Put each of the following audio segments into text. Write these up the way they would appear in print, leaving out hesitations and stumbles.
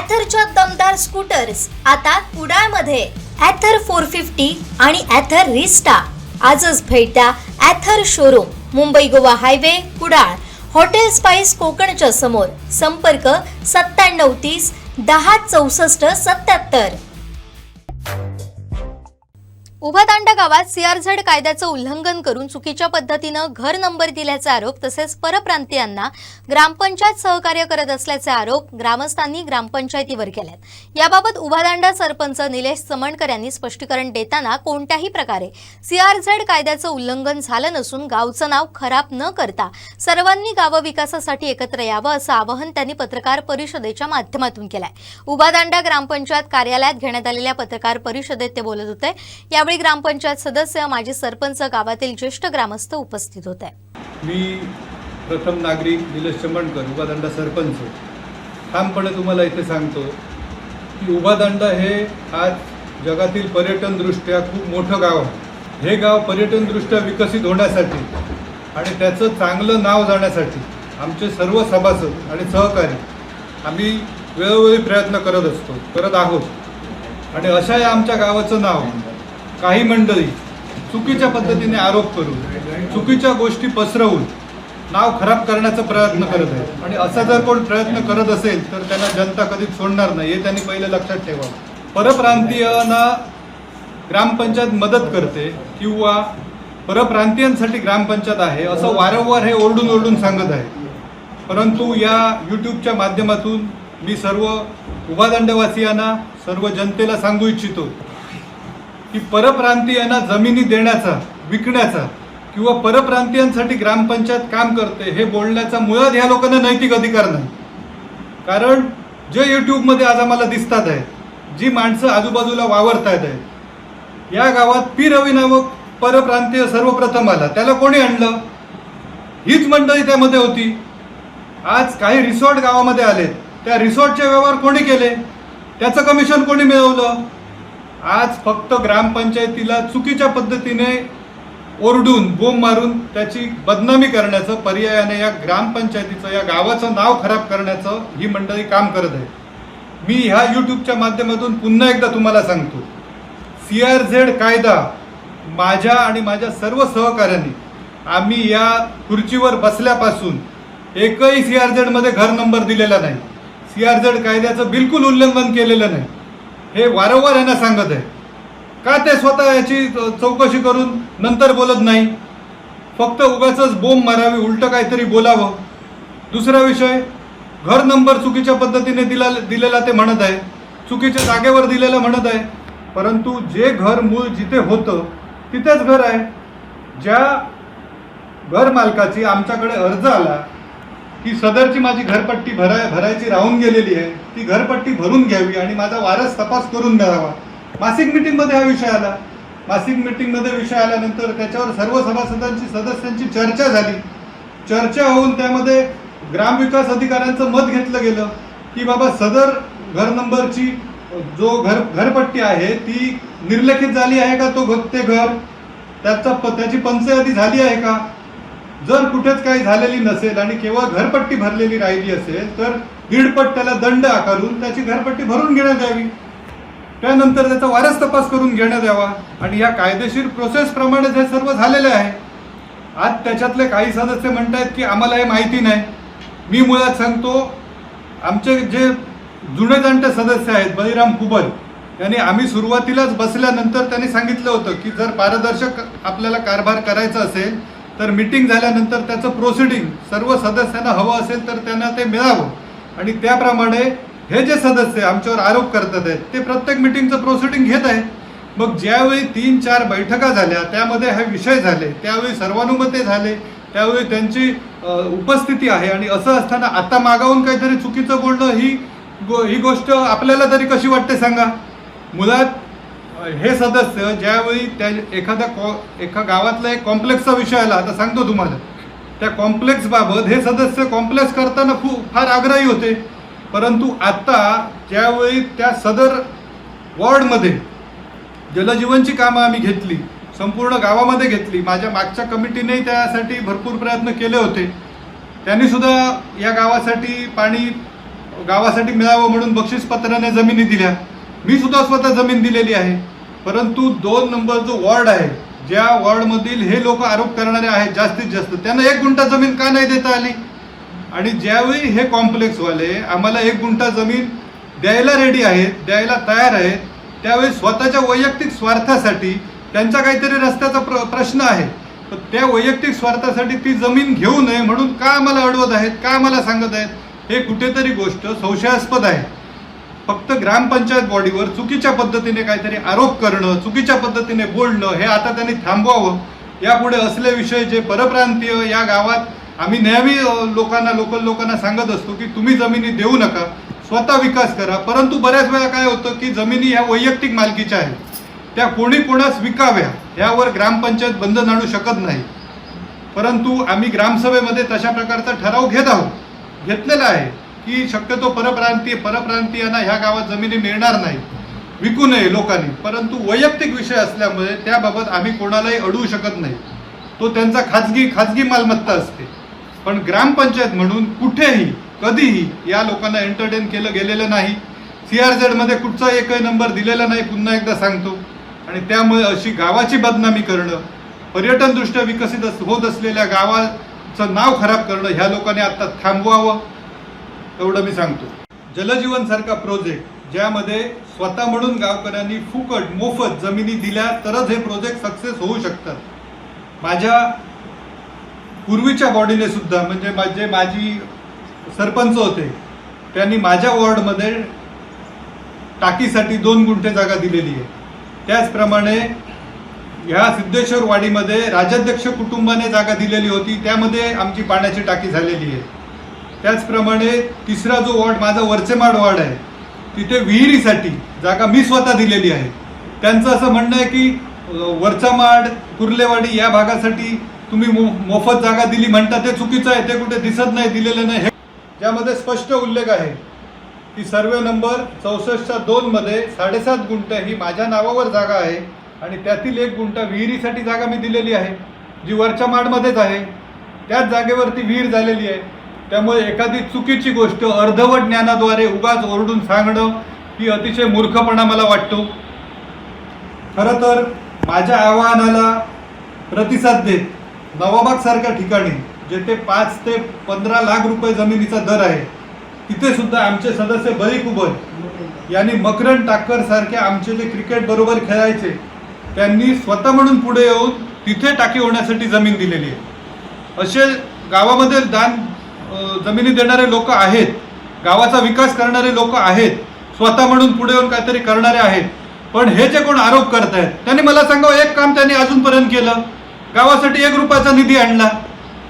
ॲथरच्या दमदार स्कूटर्स आता कुडाळमध्ये ॲथर 450 आणि ॲथर रिस्टा. आजच भेट द्या Ather showroom, Mumbai Goa highway, Kudal, hotel spice कोकणच्या समोर. संपर्क 9730 10 64 77. उभादांडा गावात सीआरझेड कायद्याचं उल्लंघन करून चुकीच्या पद्धतीनं घर नंबर दिल्याचे आरोप तसेच परप्रांतीयांना ग्रामपंचायत सहकार्य करत असल्याचे आरोप ग्रामस्थांनी ग्रामपंचायतीवर केलेत. याबाबत उभादांडा सरपंच निलेश चमणकर यांनी स्पष्टीकरण देताना कोणत्याही प्रकारे सीआरझेड कायद्याचं उल्लंघन झालं नसून गावचं नाव खराब न करता सर्वांनी गाव विकासासाठी एकत्र यावं असं आवाहन त्यांनी पत्रकार परिषदेच्या माध्यमातून केलंय. उभादांडा ग्रामपंचायत कार्यालयात घेण्यात आलेल्या पत्रकार परिषदेत ते बोलत होते. यावेळी ग्रामपंचायत सदस्य, माजी सरपंच, गावातील ज्येष्ठ ग्रामस्थ उपस्थित होते. मी प्रथम नागरिक निलेश चमणकर, उभादांडा सरपंच, ठामपणे तुम्हाला इथे सांगतो की उभादांडा हे आज जगातील पर्यटनदृष्ट्या खूप मोठं गाव आहे. हे गाव पर्यटनदृष्ट्या विकसित होण्यासाठी आणि त्याचं चांगलं नाव जाण्यासाठी आमचे सर्व सभासद आणि सहकारी आम्ही वेळोवेळी प्रयत्न करत आहोत. आणि अशा या आमच्या गावाचं नाव काही मंडळी चुकीच्या पद्धतीने आरोप करून, चुकीच्या गोष्टी पसरवून नाव खराब करण्याचा प्रयत्न करत आहे. आणि असा जर कोण प्रयत्न करत असेल तर त्यांना जनता कधीच सोडणार नाही, हे त्यांनी पहिले लक्षात ठेवावं. परप्रांतीयांना ग्रामपंचायत मदत करते किंवा परप्रांतीयांसाठी ग्रामपंचायत आहे असं वारंवार हे ओरडून सांगत आहे. परंतु या यूट्यूबच्या माध्यमातून मी सर्व उभादांडावासियांना, सर्व जनतेला सांगू इच्छितो की परप्रांतीयांना जमिनी देण्याचा, विकण्याचा किंवा परप्रांतीयांसाठी ग्रामपंचायत काम करते हे बोलण्याचा मुळात ह्या लोकांना नैतिक अधिकार नाही. कारण जे यूट्यूबमध्ये आज आम्हाला दिसतात आहे, जी माणसं आजूबाजूला वावरतायत आहेत, या गावात पी रवी नामक परप्रांतीय सर्वप्रथम आला. त्याला कोणी आणलं? हीच मंडळी त्यामध्ये होती. आज काही रिसॉर्ट गावामध्ये आले, त्या रिसॉर्टचे व्यवहार कोणी केले? त्याचं कमिशन कोणी मिळवलं? आज फक्त ग्रामपंचायतीला चुकीच्या पद्धतीने ओरडून, बोंब मारून त्याची बदनामी करण्याचं, पर्यायाने या ग्रामपंचायतीचं, या गावाचं नाव खराब करण्याचं ही मंडळी काम करत आहे. मी ह्या यूट्यूबच्या माध्यमातून पुन्हा एकदा तुम्हाला सांगतो, सीआरझेड कायदा माझ्या आणि माझ्या सर्व सहकाऱ्यांनी आम्ही या खुर्चीवर बसल्यापासून एकही सीआरझेडमध्ये घर नंबर दिलेला नाही. सीआरझेड कायद्याचं बिलकुल उल्लंघन केलेलं नाही. हे वारंवार यांना सांगत आहे. का ते स्वतः याची चौकशी करून नंतर बोलत नाही? फक्त उगाचच बोंब मारावी, उलटं काहीतरी बोलावं. दुसरा विषय, घर नंबर चुकीच्या पद्धतीने दिलेला ते म्हणत आहे, चुकीच्या जागेवर दिलेला म्हणत आहे. परंतु जे घर मूळ जिथे होतं तिथेच घर आहे. ज्या घर मालकाची आमच्याकडे अर्ज आला की सदरची माझी घरपट्टी भरायची राहून गेलेली आहे, ती घरपट्टी भरून घ्यावी आणि माझा वारस तपास करून मिळावा. मासिक मीटिंगमध्ये हा विषय आला. मासिक मीटिंगमध्ये विषय आल्यानंतर त्याच्यावर सर्व सदस्यांची चर्चा झाली. चर्चा होऊन त्यामध्ये ग्रामविकास अधिकाऱ्यांचं मत घेतलं गेलं की बाबा सदर घर नंबरची जो घरपट्टी आहे ती निर्लेखित झाली आहे का, ते घर त्याची पंचयादी झाली आहे का. जर कुठेच काही झालेली नसेल आणि केवळ घरपट्टी भरलेली राहिली असेल तर दीडपट त्याला दंड आकारून त्याची घरपट्टी भरून घेण्यात यावी. त्यानंतर त्याचा वारस तपास करून घेण्यात यावा. आणि या कायदेशीर प्रोसेस प्रमाणे हे सर्व झालेले आहे. आज त्याच्यातले काही सदस्य म्हणतायत की आम्हाला हे माहिती नाही. मी मुळात सांगतो, आमचे जे जुने जाणते सदस्य आहेत, बळीराम कुबल यांनी, आम्ही सुरुवातीलाच बसल्यानंतर त्यांनी सांगितलं होतं की जर पारदर्शक आपल्याला कारभार करायचा असेल तर मीटिंग झाल्यानंतर त्याचं प्रोसिडिंग सर्व सदस्यांना हवं असेल तर त्यांना ते मिळावं. आणि त्याप्रमाणे हे जे सदस्य आमच्यावर आरोप करतात आहेत ते प्रत्येक मीटिंगचं प्रोसिडिंग घेत आहेत. मग ज्यावेळी 3-4 बैठका झाल्या, त्यामध्ये हे विषय झाले, त्यावेळी सर्वानुमते झाले, त्यावेळी त्यांची उपस्थिती आहे. आणि असं असताना आता मागावून काहीतरी चुकीचं बोलणं ही गोष्ट आपल्याला तरी कशी वाटते सांगा. मुळात हे सदस्य ज्यावेळी एका गावातला एक कॉम्प्लेक्सचा विषय आला, आता सांगतो तुम्हाला, त्या कॉम्प्लेक्सबाबत हे सदस्य कॉम्प्लेक्स करताना फार आग्रही होते. परंतु आता ज्यावेळी त्या सदर वॉर्डमध्ये जलजीवनची कामं आम्ही घेतली, संपूर्ण गावामध्ये घेतली, माझ्या मागच्या कमिटीने त्यासाठी भरपूर प्रयत्न केले होते. त्यांनी सुद्धा या गावासाठी पाणी गावासाठी मिळावं म्हणून बक्षीसपत्राने जमिनी दिल्या. मी सुद्धा स्वतः जमीन दिलेली आहे. परंतु 2 नंबर जो वॉर्ड आहे, ज्या वॉर्डमधील हे लोक आरोप करणारे आहेत जास्तीत जास्त, त्यांना 1 गुंठा जमीन का नाही देता आली? आणि ज्यावेळी हे कॉम्प्लेक्सवाले आम्हाला 1 गुंठा जमीन द्यायला रेडी आहेत, द्यायला तयार आहेत, त्यावेळी स्वतःच्या वैयक्तिक स्वार्थासाठी त्यांचा काहीतरी रस्त्याचा प्रश्न आहे, तर त्या वैयक्तिक स्वार्थासाठी ती जमीन घेऊ नये म्हणून का आम्हाला अडवत आहेत, का आम्हाला सांगत आहेत? हे कुठेतरी गोष्ट संशयास्पद आहे. फक्त ग्रामपंचायत बॉडीवर चुकीच्या पद्धतीने काहीतरी आरोप करणं, चुकीच्या पद्धतीने बोलणं, हे आता त्यांनी थांबवावं. यापुढे असले विषय जे परप्रांतीय या गावात आम्ही नेहमी लोकल लोकांना सांगत असतो की तुम्ही जमिनी देऊ नका, स्वतः विकास करा. परंतु बऱ्याच वेळा काय होतं की जमिनी ह्या वैयक्तिक मालकीच्या आहेत, त्या कोणी कोणास विकाव्या यावर ग्रामपंचायत बंधन आणू शकत नाही. परंतु आम्ही ग्रामसभेमध्ये तशा प्रकारचा ठराव घेतलेला आहे की शक्यतो परप्रांतीयांना ह्या गावात जमिनी मिळणार नाही, विकू नये लोकांनी. परंतु वैयक्तिक विषय असल्यामुळे त्याबाबत आम्ही कोणालाही अडवू शकत नाही, तो त्यांचा खाजगी मालमत्ता असते. पण ग्रामपंचायत म्हणून कुठेही कधीही या लोकांना एंटरटेन केलं गेलेलं नाही. CRZ मध्ये कुठचा एकही नंबर दिलेला नाही, पुन्हा एकदा सांगतो. आणि त्यामुळे अशी गावाची बदनामी करणं, पर्यटनदृष्ट्या विकसित होत असलेल्या गावाचं नाव खराब करणं ह्या लोकांनी आता थांबवावं, एवढं मी सांगतो. जलजीवन सारखा प्रोजेक्ट ज्यामध्ये स्वतः म्हणून गावकऱ्यांनी फुकट मोफत जमिनी दिल्या तरच हे प्रोजेक्ट सक्सेस होऊ शकतात. माझ्या पूर्वीच्या बॉडीने सुद्धा, म्हणजे माझी सरपंच होते, त्यांनी माझ्या वॉर्डमध्ये टाकीसाठी 2 गुंठे जागा दिलेली आहे. त्याचप्रमाणे ह्या सिद्धेश्वर वाडीमध्ये राजाध्यक्ष कुटुंबाने जागा दिलेली होती, त्यामध्ये आमची पाण्याची टाकी झालेली आहे. त्याचप्रमाणे 3रा जो वॉर्ड माझा वरचेमाड वॉर्ड आहे, तिथे विहिरीसाठी जागा मी स्वतः दिलेली आहे. त्यांचं असं म्हणणं आहे की वरचामाड कुर्लेवाडी या भागासाठी तुम्ही मोफत जागा दिली म्हणता, ते चुकीचं आहे. ते कुठे दिसत नाही, दिलेलं नाही. ज्यामध्ये स्पष्ट उल्लेख आहे की सर्वे नंबर 64/2 मध्ये 7.5 गुंठे ही माझ्या नावावर जागा आहे आणि त्यातील 1 गुंठा विहिरीसाठी जागा मी दिलेली आहे, जी वरच्या माडमध्येच आहे. त्याच जागेवरती विहीर झालेली आहे. त्यामुळे एखादी चुकीची गोष्ट अर्धवट ज्ञानाद्वारे उगाच ओरडून सांगणं ही अतिशय मूर्खपणा मला वाटतो. खरं तर माझ्या आवाहनाला प्रतिसाद देत नवाबाग सारख्या ठिकाणी जेथे 5 ते 15 लाख रुपये जमिनीचा दर आहे, तिथे सुद्धा आमचे सदस्य बरी कुबर यांनी मकरंद टाक्कर सारखे आमचे जे क्रिकेट बरोबर खेळायचे, त्यांनी स्वतः म्हणून पुढे येऊन तिथे टाकी होण्यासाठी जमीन दिलेली आहे. असे गावामध्ये जमिनी देणारे लोक आहेत, गावाचा विकास करणारे लोक आहेत, स्वतः म्हणून पुढे येऊन काहीतरी करणारे आहेत. पण हे जे कोण आरोप करतायत त्यांनी मला सांगावं, एक काम त्यांनी अजूनपर्यंत केलं, गावासाठी 1 रुपयाचा निधी आणला.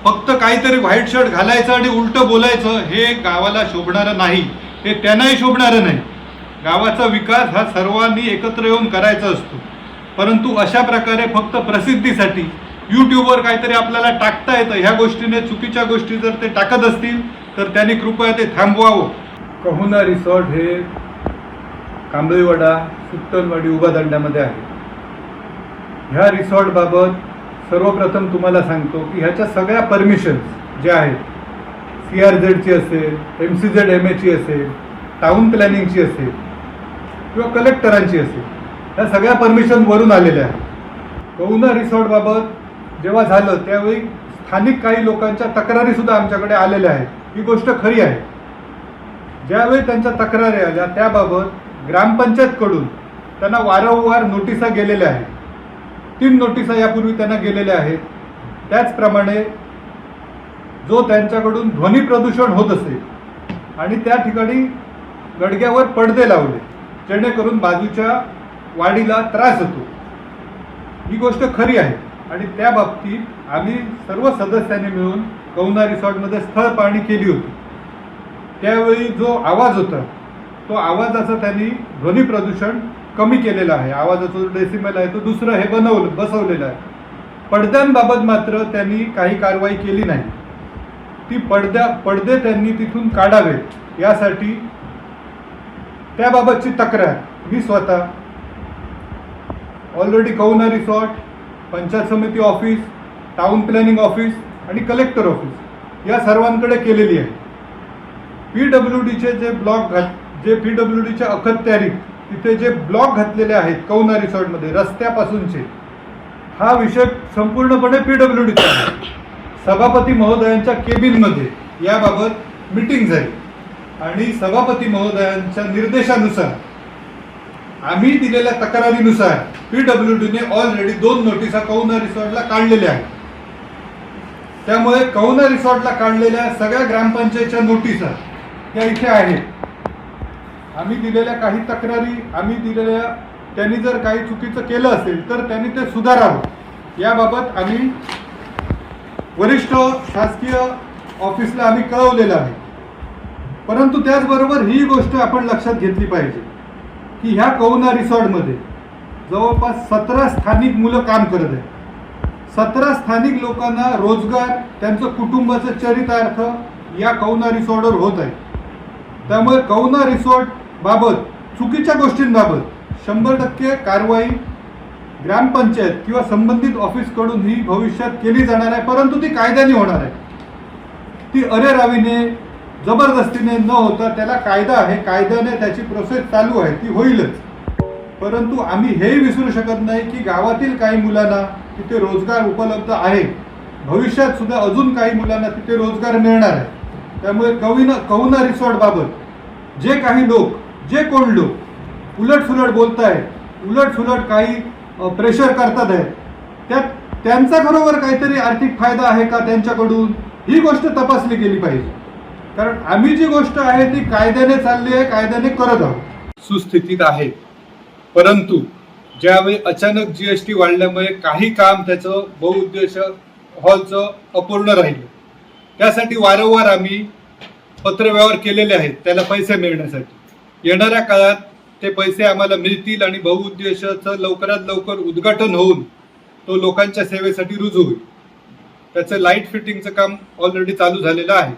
फक्त काहीतरी व्हाईट शर्ट घालायचं आणि उलटं बोलायचं, हे गावाला शोभणारं नाही, हे त्यांनाही शोभणारं नाही. गावाचा विकास हा सर्वांनी एकत्र येऊन करायचा असतो. परंतु अशा प्रकारे फक्त प्रसिद्धीसाठी यूट्यूबवर काहीतरी आपल्याला टाकता येतं, ह्या गोष्टीने चुकीच्या गोष्टी जर ते टाकत असतील तर त्यांनी कृपया ते थांबवावं. कहुना रिसॉर्ट हे कांबळीवाडा सुत्तनवाडी उभादांड्यामध्ये आहे. ह्या रिसॉर्टबाबत सर्वप्रथम तुम्हाला सांगतो की ह्याच्या सगळ्या परमिशन्स ज्या आहेत, CRZची असेल, MCZMAची असेल, टाउन प्लॅनिंगची असेल किंवा कलेक्टरांची असेल, ह्या सगळ्या परमिशन वरून आलेल्या आहेत. कहुना रिसॉर्टबाबत जेव्हा झालं त्यावेळी स्थानिक काही लोकांच्या तक्रारीसुद्धा आमच्याकडे आलेल्या आहेत. ही गोष्ट खरी आहे. ज्यावेळी त्यांच्या तक्रारी आल्या त्याबाबत ग्रामपंचायतकडून त्यांना वारंवार नोटिसा गेलेल्या आहेत. 3 नोटिसा यापूर्वी त्यांना गेलेल्या आहेत. त्याचप्रमाणे जो त्यांच्याकडून ध्वनी प्रदूषण होत असेल आणि त्या ठिकाणी गडग्यावर पडदे लावले जेणेकरून बाजूच्या वाडीला त्रास होतो, ही गोष्ट खरी आहे. आणि त्या बाबतीत आम्ही सर्व सदस्यांनी मिळून कहुना रिसॉर्टमध्ये स्थळ पाहणी केली होती. त्यावेळी जो आवाज होता तो आवाजाचा त्यांनी ध्वनी प्रदूषण कमी केलेला आहे. आवाजाचा जो डेसिमल आहे तो दुसरं हे बसवलेलं आहे. पडद्यांबाबत मात्र त्यांनी काही कारवाई केली नाही. ती पडदे त्यांनी तिथून काढावेत यासाठी त्याबाबतची तक्रार मी स्वतः ऑलरेडी कहुना रिसॉर्ट, पंचायत समिती ऑफिस, टाउन प्लॅनिंग ऑफिस आणि कलेक्टर ऑफिस या सर्वांकडे केलेली आहे. PWDचे जे PWDच्या अखत्यारीत तिथे जे ब्लॉक घातलेले आहेत कौना रिसॉर्टमध्ये रस्त्यापासूनचे, हा विषय संपूर्णपणे PWDचा आहे. सभापती महोदयांच्या केबिनमध्ये याबाबत मीटिंग झाली आणि सभापती महोदयांच्या निर्देशानुसार आम्ही दिलेल्या तक्रारीनुसार PWDने ऑलरेडी 2 नोटिसा कौना रिसॉर्टला काढलेल्या आहेत. त्यामुळे कौना रिसॉर्टला काढलेल्या सगळ्या ग्रामपंचायतच्या नोटिसा त्या इथे आहेत. आम्ही दिलेल्या काही तक्रारी, त्यांनी जर काही चुकीचं केलं असेल तर त्यांनी ते सुधारावं, याबाबत आम्ही वरिष्ठ शासकीय ऑफिसला आम्ही कळवलेलं आहे. परंतु त्याचबरोबर ही गोष्ट आपण लक्षात घेतली पाहिजे की ह्या कौना रिसॉर्टमध्ये जवळपास 17 स्थानिक मुलं काम करत आहेत. 17 स्थानिक लोकांना रोजगार, त्यांचं कुटुंबाचं चरितार्थ या कौना रिसॉर्टवर होत आहे. त्यामुळे कौना रिसॉर्ट बाबत चुकीच्या गोष्टींबाबत 100% कारवाई ग्रामपंचायत किंवा संबंधित ऑफिसकडून ही भविष्यात केली जाणार आहे. परंतु ती कायद्याने होणार आहे. ती अरेरावीने, जबरदस्तीने न होता त्याला कायदा आहे, कायद्याने त्याची प्रोसेस चालू आहे, ती होईलच. परंतु आम्ही हेही विसरू शकत नाही की गावातील काही मुलांना तिथे रोजगार उपलब्ध आहे. भविष्यात सुद्धा अजून काही मुलांना तिथे रोजगार मिळणार आहे. त्यामुळे कौना रिसॉर्ट बाबत जे काही लोक, जे कोण लोक उलटसुलट बोलत आहेत, उलटसुलट काही प्रेशर करतात आहेत, त्यांचा खरोखर काहीतरी आर्थिक फायदा आहे का त्यांच्याकडून, ही गोष्ट तपासली गेली पाहिजे. कारण आम्ही जी गोष्ट आहे ती कायद्याने चालली आहे, कायद्याने करत आहोत. सुस्थितीत आहे. परंतु ज्यावेळी अचानक GST वाढल्यामुळे काही काम त्याचं बहुउद्देश हॉलचं अपूर्ण राहिलं. त्यासाठी वारंवार आम्ही पत्रव्यवहार केलेले आहेत त्याला पैसे मिळण्यासाठी. येणाऱ्या काळात ते पैसे आम्हाला मिळतील आणि बहुउद्देशाचं लवकरात लवकर उद्घाटन होऊन तो लोकांच्या सेवेसाठी रुजू होईल. त्याचं लाईट फिटिंगचं काम ऑलरेडी चालू झालेलं आहे.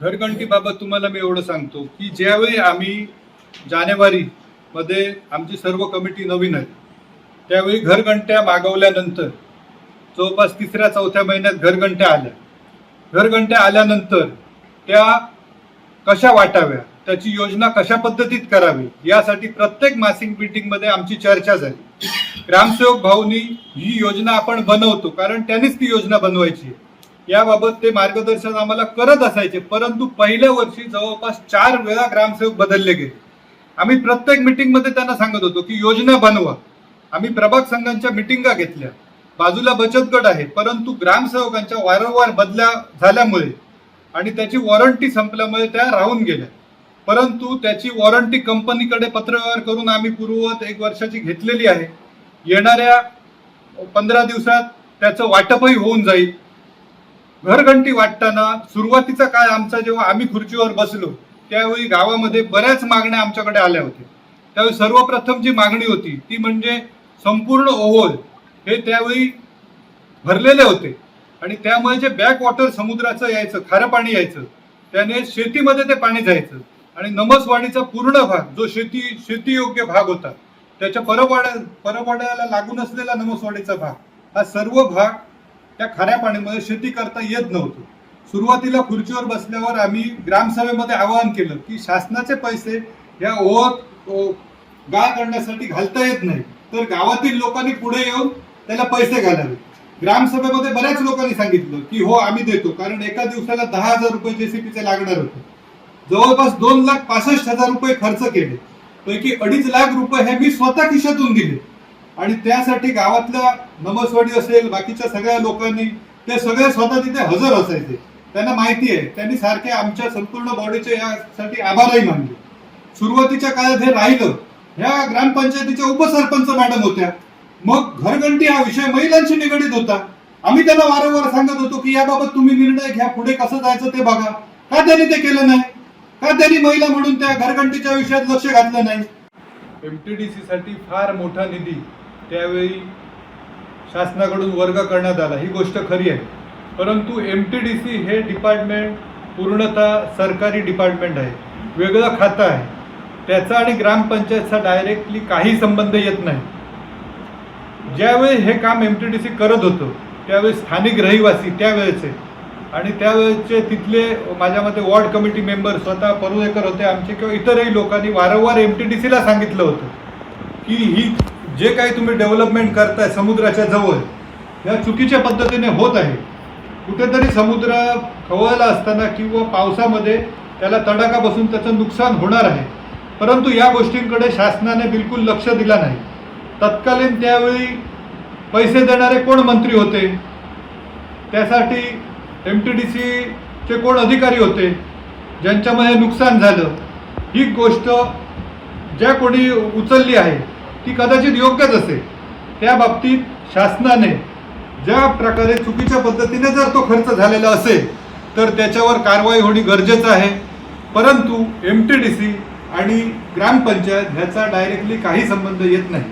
घरघंटीबाबत तुम्हाला मी एवढं सांगतो की ज्यावेळी आम्ही जानेवारीमध्ये आमची सर्व कमिटी नवीन आहे, त्यावेळी घरघंट्या मागवल्यानंतर जवळपास 3-4 महिन्यात घरघंट्या आल्या. घरघंट्या आल्यानंतर त्या कशा वाटाव्या, त्याची योजना कशा पद्धतीत करावी, यासाठी प्रत्येक मासिक मीटिंगमध्ये आमची चर्चा झाली. ग्रामसेवक भाऊनी ही योजना आपण बनवतो, कारण त्यांनीच ती योजना बनवायची, याबाबत ते मार्गदर्शन आम्हाला करत असायचे. परंतु पहिल्या वर्षी जवळपास 4 वेळा ग्रामसेवक बदलले गेले. आम्ही प्रत्येक मीटिंगमध्ये त्यांना सांगत होतो की योजना बनवा. आम्ही प्रभाग संघांच्या मिटिंगा घेतल्या, बाजूला बचत गट आहे, परंतु ग्रामसेवकांच्या वारंवार बदल्या झाल्यामुळे आणि त्याची वॉरंटी संपल्यामुळे त्या राहून गेल्या. परंतु त्याची वॉरंटी कंपनीकडे पत्रव्यवहार करून आम्ही पूर्ववत 1 वर्षाची घेतलेली आहे. येणाऱ्या 15 दिवसात त्याचं वाटपही होऊन जाईल. घरघंटी वाटताना सुरुवातीचा काळ आमचा, जेव्हा आम्ही खुर्चीवर बसलो त्यावेळी गावामध्ये बऱ्याच मागण्या आमच्याकडे आल्या होत्या. त्यावेळी सर्वप्रथम जी मागणी होती ती म्हणजे संपूर्ण ओव्हल हे त्यावेळी भरलेले होते आणि त्यामुळे जे बॅक वॉटर समुद्राचं यायचं, खारं पाणी यायचं, त्याने शेतीमध्ये ते पाणी जायचं आणि नमसवाडीचा पूर्ण भाग जो शेतीयोग्य भाग होता, त्याच्या परवाड्याला लागून असलेला नमसवाडीचा भाग, हा सर्व भाग त्या खाऱ्या पाण्यामध्ये शेती करता येत नव्हतं. सुरुवातीला खुर्चीवर बसल्यावर आम्ही ग्रामसभेमध्ये आवाहन केलं की शासनाचे पैसे या गाळ करण्यासाठी घालता येत नाही, तर गावातील लोकांनी पुढे येऊन त्याला पैसे घालावे. ग्रामसभेमध्ये बऱ्याच लोकांनी सांगितलं की हो आम्ही देतो, कारण एका दिवसाला 10,000 रुपये JCPचे लागणार होते. जवळपास 2,65,000 रुपये खर्च केले, पैकी 2.5 लाख रुपये हे मी स्वतः खिशातून दिले आणि त्यासाठी गावातल्या नमसवाडी असेल, बाकीच्या सगळ्या लोकांनी ते सगळे स्वतः तिथे हजर असायचे. त्यांना माहिती आहे, त्यांनी सारखे आमच्या संपूर्ण बॉडीचे यासाठी आभारही मानले. सुरुवातीच्या काळात हे राहिलं. ह्या ग्रामपंचायतीच्या उपसरपंच मॅडम होत्या. मग घरघंटी हा विषय महिलांशी निगडीत होता. आम्ही त्यांना वारंवार सांगत होतो की याबाबत तुम्ही निर्णय घ्या, पुढे कसं जायचं ते बघा. का त्यांनी ते केलं नाही? का त्यांनी महिला म्हणून त्या घरघंटीच्या विषयात लक्ष घातलं नाही? MTDC साठी फार मोठा निधी त्यावेळी शासनाकडून वर्ग करण्यात आला, ही गोष्ट खरी आहे. परंतु MTDC हे डिपार्टमेंट पूर्णतः सरकारी डिपार्टमेंट आहे, वेगळं खातं आहे. त्याचा आणि ग्रामपंचायतचा डायरेक्टली काही संबंध येत नाही. ज्यावेळी हे काम MTDC करत होतं त्यावेळी स्थानिक रहिवासी त्यावेळेचे आणि त्यावेळेचे तिथले माझ्या मते वॉर्ड कमिटी मेंबर स्वतः परुळेकर होते आमचे किंवा इतरही लोकांनी वारंवार MTDCला सांगितलं होतं की ही जे काही तुम्ही डेव्हलपमेंट करताय समुद्राच्या जवळ या चुकीच्या पद्धतीने होत आहे. कुठेतरी समुद्र खवळला असताना किंवा पावसामध्ये त्याला तडाखा बसून त्याचं नुकसान होणार आहे, परंतु या गोष्टींकडे शासनाने बिलकुल लक्ष दिला नाही. तत्कालीन त्यावेळी पैसे देणारे कोण मंत्री होते, त्यासाठी MTDCचे कोण अधिकारी होते ज्यांच्यामध्ये नुकसान झालं, ही गोष्ट ज्या कोणी उचलली आहे ती कदाचित योग्यच असेल. त्या बाबतीत शासनाने ज्या प्रकारे चुकीच्या पद्धतीने जर तो खर्च झालेला असेल तर त्याच्यावर कारवाई होणे गरजेचं आहे. परंतु MTDC आणि ग्रामपंचायत ह्याचा डायरेक्टली काही संबंध येत नाही.